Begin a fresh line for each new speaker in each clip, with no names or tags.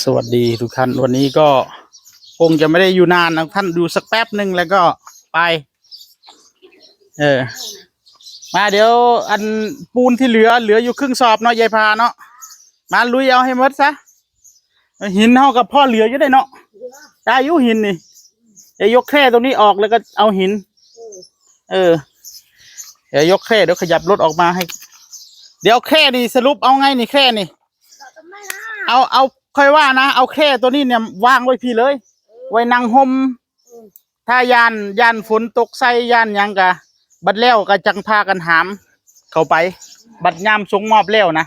สวัสดีทุกท่านวันนี้ก็คงจะไม่ได้อยู่นานนะท่านดูสักแป๊บหนึ่งแล้วก็ไปมาเดี๋ยวอันปูนที่เหลืออยู่ครึ่งสอบเนาะยายพาเนาะมาลุยเอาให้หมดซะหินเท่ากับพ่อเหลืออยู่ได้เนาะได้ยุหินนี่จะยกแค่ตรงนี้ออกแล้วก็เอาหินเดี๋ยวยกแค่เดี๋ยวขยับรถออกมาให้เดี๋ยวแค่นี่สรุปเอาไงนี่แค่นี่เอาค่อยว่านะเอาแค่ตัวนี้เนี่ยวางไว้พี่เลยไว้นั่งห่มถ้ายานฝนตกใส่ยานยังกะบัดแล้วก็จังพากันหามเข้าไปบัดยามส่งมอบแล้วนะ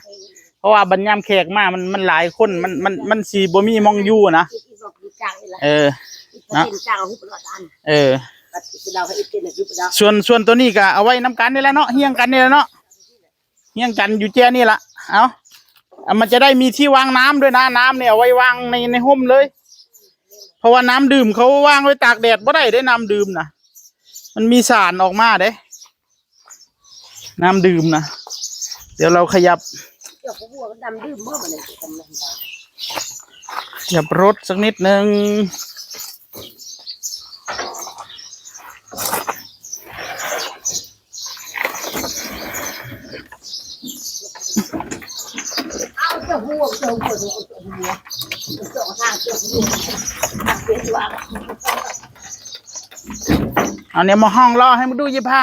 เพราะว่าบัดยามแขกมามันหลายคนมันสีบ่มีมองอยู่นะนะส่วนตัวนี้ก็เอาไว้น้ำกันนี่แหละเนาะเฮี้ยงกันนี่แหละเนาะเฮี้ยงกันอยู่แจ้นี่ละเอามันจะได้มีที่วางน้ำด้วยนะน้ำเนี่ยเอาไว้วางในห่มเลยเพราะว่าน้ำดื่มเขาวางไว้ตากแดดบ่ได้น้ำดื่มนะมันมีสารออกมาเด้น้ำดื่มนะเดี๋ยวเราขยับรถสักนิดนึงเอาเนี่ยมาห้องรอให้มาดูยิบผ้า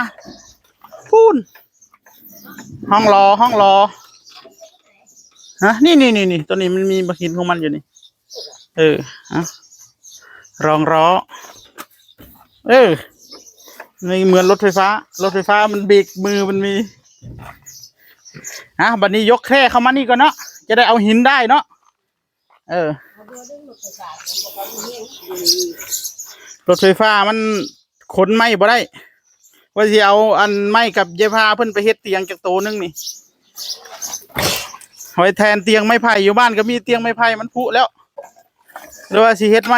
พูนห้องรอฮะนี่ตัวนี้มันมีบักหินของมันอยู่นี่รองล้อนี่เหมือนรถไฟฟ้ามันเบรกมือมันมีบัดนี้ยกแค่เข้ามานี่ก่อนเนาะจะได้เอาหินได้เนาะรถไฟฟ้ามันขนไม้บ่ได้ว่าสิเอาอันไม้กับยายพาเพิ่นไปเฮ็ดเตียงจากโตนึงนี่ไว้แทนเตียงไม้ไผ่อยู่บ้านก็มีเตียงไม้ไผ่มันผุแล้วหรือว่าสิเฮ็ดไหม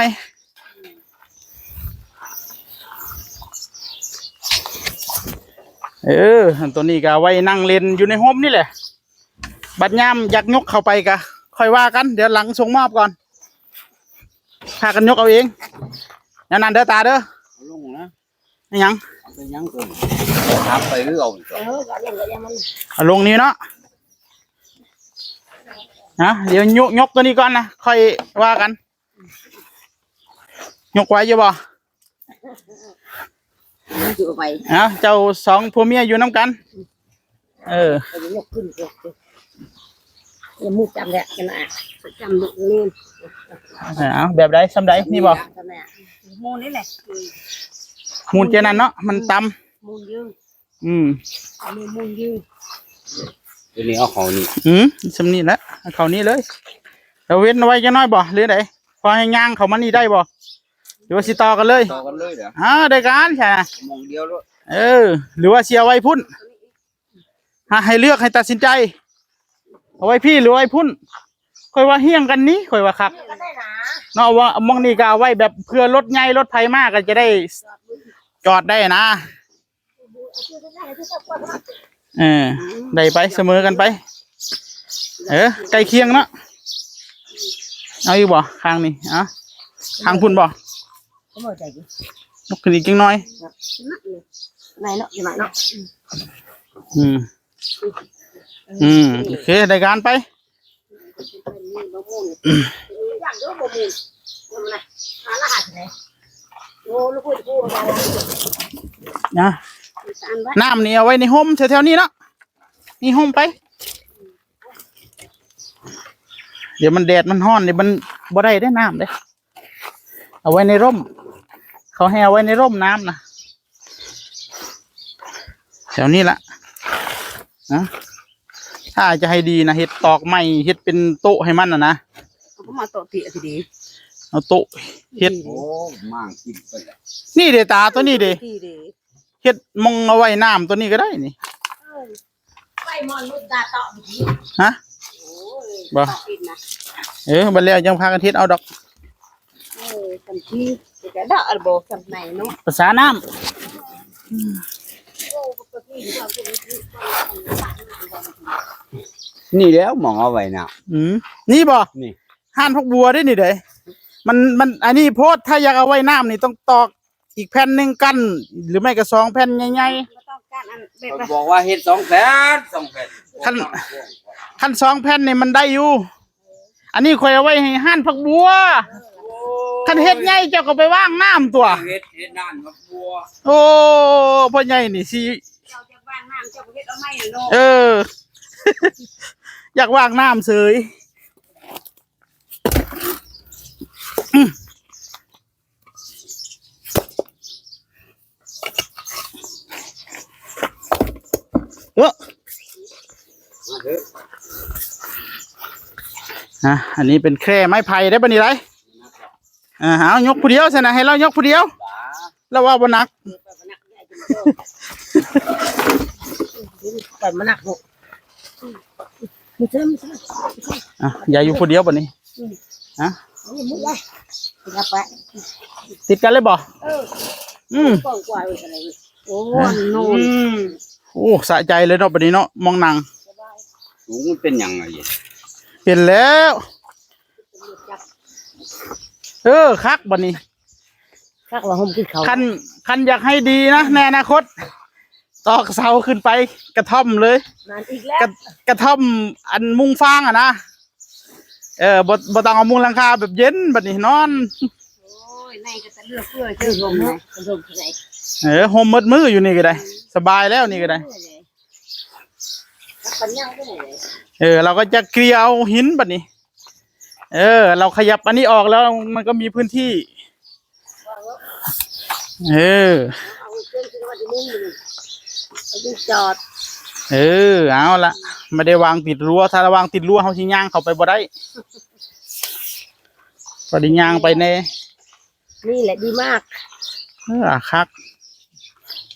ตัวนี้ก็ไว้นั่งเล่นอยู่ในห้องนี่แหละบัดยามอยากยกเข้าไปก็ค่อยว่ากันเดี๋ยวหลังส่งมอบก่อนพากันยกเอาเองนั่นเด้อตาเด้อลงนะยังตัวทับไปหรือเอาลงนี้เนาะเดี๋ยวยกตัวนี้ก่อนนะค่อยว่ากันยกไว้อยู่บ่เจ้าสองผัวเมียอยู่น้ำกันยกขึ้นมุกจำแหละกันจำลูกนี่แบบใดซ้ำใดนี่บ่มูนนี่แหละมูนเจนันเนาะมันตำมูนยืดมูนยืดตัวนี้เอาเขานี่ซ้ำนี่แหละเขานี่เลยเราเว้นไว้จะน้อยบ่หรือไหนพอให้ย่างเขามันนี่ได้บ่หรือว่าสิต่อกันเลยเดี๋ยวได้การใช่มองเดียวด้วยหรือว่าเสียไว้พุ่นให้เลือกให้ตัดสินใจเอาไว้พี่หรือไว้พุ่นค่อยว่าเฮี้ยงกันนี้ค่อยว่าคักเนาะว่ามองนี่ก็เอาไว้แบบเพื่อรถใหญ่รถไฟมากก็จะได้จอดได้นะได้ไปเสมอกันไปใกล้เคียงเนาะเอาอยู่บ่ข้างนี้ข้างพุ่นบ่นกขึ้นอีกจังน้อยไหนเนาะอยู่ไหนเนาะโอเคได้การไปน้ำนี่เอาไว้ในห้องแถวๆนี้เนาะนี่ห้องไปเดี๋ยวมันแดดมันร้อนเดี๋ยวมันบ่ได้ได้น้ำเลยเอาไว้ในร่มเขาให้เอาไว้ในร่มน้ำนะแถวนี้ละถ้าจะให้ดีนะเห็ดตอกไม้เห็ดเป็นโต๊ะให้มันนะเอามาโต๊ะเตียทีดีเอาโต๊ะเห็ดนี่เดตาตัวนี้เดเห็ดมองเอาไว้น้ำตัวนี้ก็ได้นี่ไว้มอนมุดดาต่อบ่บัดแล้วยังพากันเฮ็ดเอาดอกกันที่จะได้เอาบ่สำไหนเนาะภาษาน้ำ
นี่แล้วมองเอาไว้น่ะ
นี่บ่
นี่
ห่านพกบัวได้นี่เด้มันอันนี้โพดถ้าอยากเอาไว้น้ำนี่ต้องตอกอีกแผ่นหนึ่งกั้นหรือไม่ก็2แผ่นใหญ่
เขาบอกว่าเฮ็ด2 แผ่น2 แผ่น
ๆขั้น2แผ่นนี่มันได้อยู่อันนี้ข่อยเอาไว้ให้ห่านพักบัวคันเฮ็ดใหญ่เจ้าก็ไปว่างน้ำตัว
เฮ็ดนั่นครับบัว
โอ้พ่อใหญ่นี่สิ
เราจะว่างน้ำเจ้าก็เฮ็ดเอาไม้เนาะ
อยากว่างน้ำเสยอันนี้เป็นแคร่ไม้ไผ่ได้ปะนี่ไรเอายกผู้เดียวใช่ไหมให้เรายกผู้เดียวเราว่าบนัก
แต่มันหนักหก
อย่าอยู่ผู้เดียวปะนี่ติดกันเลยบ่
กว้างกว่าอะไรโอ้โน
โอ้สะใจเลยเนาะปะนี้เนาะมองหนัง
สูงมันเป็นยังไง
เปลี่ยนแล้วคักบันนี้
คักว่าห่มขึ้นเขา
คันอยากให้ดีนะในอนาคตตอกเสาขึ้นไปกระท่อมเลยกระท่อมอันมุงฟางนะบ่ต้องเอามุงหลังคาแบบเย็นบัดนี้นอน
โอ้ยในก็จะเลือกเพื่อชื่อห่มนะห่มที่ไหน
ห่มมืออยู่นี่ก็ได้สบายแล้วนี่ก็ได้เราก็จะเกลี่ยเอาหินบัดนี้เราขยับอันนี้ออกแล้วมันก็มีพื้นที่
จอด
เอาละไม่ได้วางติดรั้วถ้าระวางติดรั้วเขาชิย่างเข้าไปบ่ได้พอดีย่างไปเน่
นี่แหละดีมาก
คัก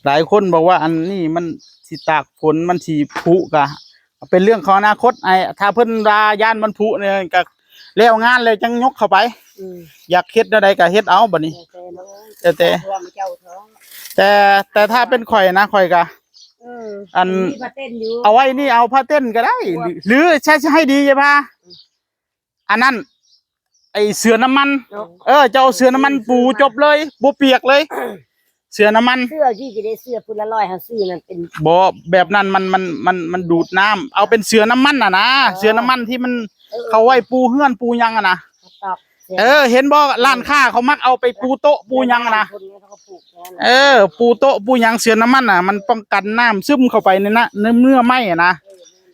หลายคนบอกว่าอันนี้มันสิตากฝนมันสิผุกะเป็นเรื่องของอนาคตถ้าเพิ่นราย่านมันผุเนี่ยก็แล้วงานเลยจังยกเข้าไปอยากเฮ็ดอะไรก็เฮ็ดเอาบัดนี้แต่ถ้าเป็นข่อยนะข่อยกะอันเอาไว้นี่เอาผ้าเต้นก็ได้หรือใช้ให้ดีใช่ปะอันนั้นไอเสือน้ำมันเจ้าเสือน้ำมันปูจบเลยบ่เปียกเลยเสือน้ำมัน
เสื้อที่จะได้เสื้อพุ่นละ100 5ซื้อนั่นเป็น
บ่แบบนั้นมันดูดน้ำเอาเป็นเสือน้ำมันนะเสือน้ำมันที่มันเขาไว้ปูเฮือนปูยังนะเห็นบ่ร้านค้าเขามักเอาไปปูโต๊ะปูยังนะปูโต๊ะปูยังเสือน้ำมันมันป้องกันน้ำซึมเข้าไปในเนื้อไม้นะ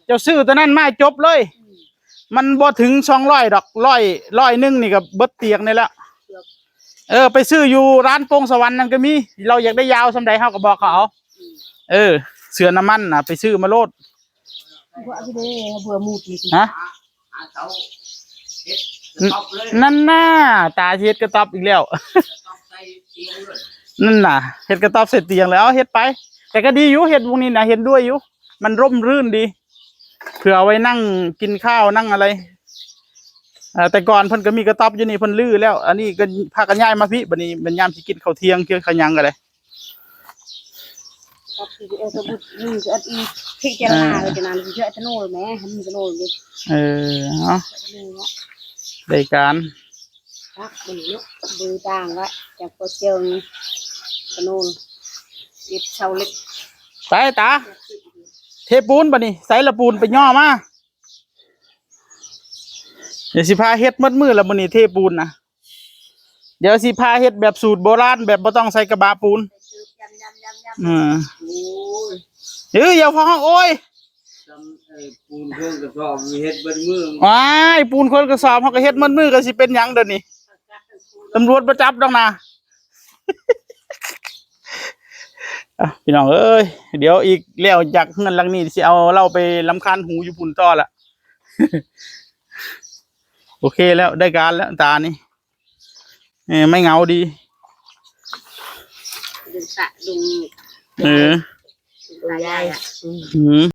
เจ้าซื้อตัวนั้นมาจบเลยมันบ่ถึง200ดอก100นี่ก็เบิดเตียงนี่แหละไปซื้ออยู่ร้านโป่งสวรรค์นั่นก็มีเราอยากได้ยาวสำใดเฮาก็บอกเขาเอาเสือน้ำมันไปซื้อมาโลดฮะนั่นน่ะตาเฮ็ดกระต๊อบอีกแล้วนั่นน่ะเฮ็ดกระต๊อบเสร็จเตียงแล้วเฮ็ดไปแต่ก็ดีอยู่เฮ็ดพวกนี้นะเห็นด้วยอยู่มันร่มรื่นดีเผื่อเอาไว้นั่งกินข้าวนั่งอะไรแต่ก่อนเพิ่นก็มีกระต๊อบอยู่นี่เพิ่นลื้อแล้วอันนี้ก็พากันย้ายมาพี่บัดนี้เป็นยามสิกินข้าวเที่ยงเกี่ยวขยังกันเลย
พิจารณาเลยจะนานเยอะจะโน่แม่มีจะโน่ดิ
ได้การ
ครับบือต่างละจากโปรเจงจะโน่ติดเสาเล็ก
ไปตาเทปูนบัดนี้ใส่ละปูนไปย่อมาเดี๋ยวสิพาเฮ็ดมืดมือแล้วบัดนี้เทปูนนะเดี๋ยวสิพาเฮ็ดแบบสูตรโบราณแบบบ่ต้องใส่กระบะปูนอย่าฟังโอ้ย
ปูนเครื่องกระสอบมีเฮ็ดเบิดมือ
ว้ายปูนคนกระสอบเขาก็เฮ็ดมืดมือก็สิเป็นหยังเดี๋ยวนี้ตำรวจประจับดอกนะพี่น้องเอ้ยเดี๋ยวอีกแล้วจากเงินหลังนี้สิเอาเราไปลำคาญหูอยู่ปุ่นต่อละโอเคแล้วได้การแล้วตานี่ไม่เหงาดี
ดุงตาดุง
ตายาย